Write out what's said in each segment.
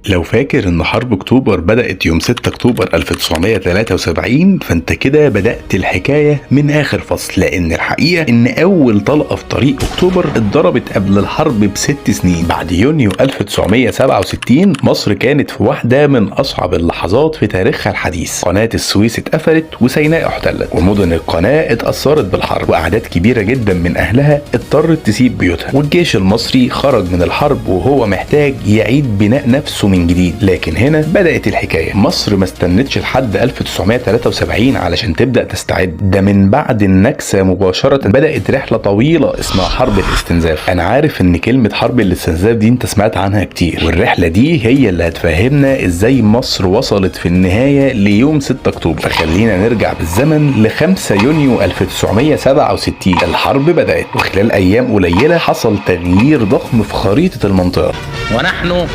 لو فاكر ان حرب اكتوبر بدأت يوم 6 اكتوبر 1973 فانت كده بدأت الحكاية من اخر فصل، لان الحقيقة ان اول طلقة في طريق اكتوبر اتضربت قبل الحرب ب6 سنين. بعد يونيو 1967 مصر كانت في واحدة من اصعب اللحظات في تاريخها الحديث. قناة السويس اتقفلت وسيناء احتلت ومدن القناة اتأثرت بالحرب، واعداد كبيرة جدا من اهلها اضطرت تسيب بيوتها، والجيش المصري خرج من الحرب وهو محتاج يعيد بناء نفسه من جديد. لكن هنا بدأت الحكاية. مصر ما استنتش لحد 1973 علشان تبدأ تستعد، ده من بعد النكسة مباشرة بدأت رحلة طويلة اسمها حرب الاستنزاف. انا عارف ان كلمة حرب الاستنزاف دي انت سمعت عنها كتير، والرحلة دي هي اللي هتفهمنا ازاي مصر وصلت في النهاية ليوم 6 اكتوبر. فخلينا نرجع بالزمن ل 5 يونيو 1967. الحرب بدأت، وخلال ايام قليلة حصل تغيير ضخم في خريطة المنطقة، ونحن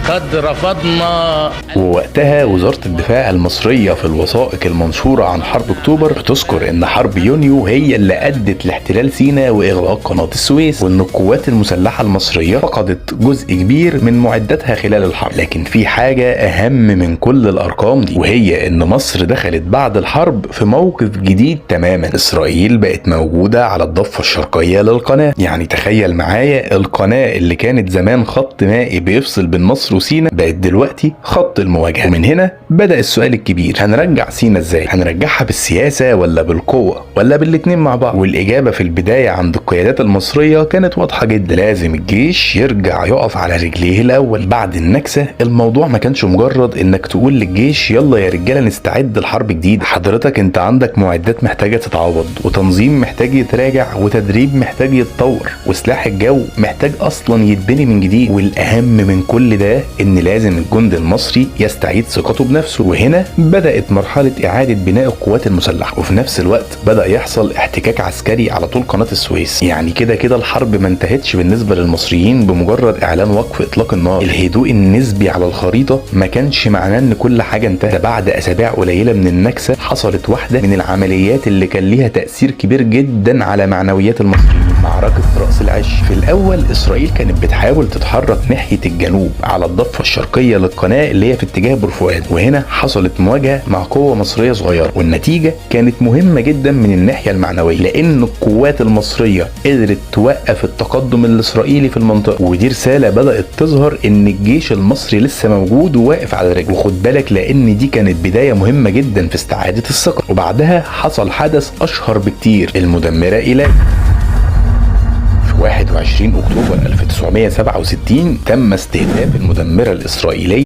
قد رفضنا. ووقتها وزارة الدفاع المصرية في الوثائق المنشورة عن حرب اكتوبر بتذكر ان حرب يونيو هي اللي ادت لاحتلال سيناء واغلاق قناة السويس، وان القوات المسلحة المصرية فقدت جزء كبير من معداتها خلال الحرب. لكن في حاجة اهم من كل الارقام دي، وهي ان مصر دخلت بعد الحرب في موقف جديد تماما. اسرائيل بقت موجودة على الضفة الشرقية للقناة. يعني تخيل معايا، القناة اللي كانت زمان خط مائي بيفصل بين مصر وسيناء بقت دلوقتي خط المواجهة. ومن هنا بدأ السؤال الكبير، هنرجع سيناء ازاي؟ هنرجعها بالسياسة ولا بالقوة ولا بالاتنين مع بعض؟ والإجابة في البداية عند القيادات المصرية كانت واضحة جدا، لازم الجيش يرجع يقف على رجليه الأول. بعد النكسة الموضوع ما كانش مجرد انك تقول للجيش يلا يا رجالة نستعد لحرب جديدة. حضرتك انت عندك معدات محتاجة تتعوض، وتنظيم محتاج يتراجع، وتدريب محتاج يتطور، وسلاح الجو محتاج اصلا يتبني من جديد. والاهم من كل ده ان لازم الجند المصري يستعيد ثقته بنفسه. وهنا بدأت مرحلة إعادة بناء القوات المسلحة، وفي نفس الوقت بدأ يحصل احتكاك عسكري على طول قناة السويس. يعني كده الحرب ما انتهتش بالنسبة للمصريين بمجرد إعلان وقف إطلاق النار. الهدوء النسبي على الخريطة ما كانش معناه إن كل حاجة انتهت. بعد أسابيع قليلة من النكسة حصلت واحدة من العمليات اللي كان ليها تأثير كبير جدا على معنويات المصريين، معركة رأس العش. في الأول إسرائيل كانت بتحاول تتحرك ناحية الجنوب على الضفة الشرقية للقناة اللي هي في اتجاه بور فؤاد، وهنا حصلت مواجهة مع قوة مصرية صغيرة، والنتيجة كانت مهمة جدا من الناحية المعنوية، لأن القوات المصرية قدرت توقف التقدم الإسرائيلي في المنطقة. ودي رسالة بدأت تظهر إن الجيش المصري لسه موجود وواقف على رجله. وخد بالك لأن دي كانت بداية مهمة جدا في استعادة الثقة. وبعدها حصل حدث أشهر بكتير، المدمرة إيلات. 21 أكتوبر 1967 تم استهداف المدمرة الإسرائيلية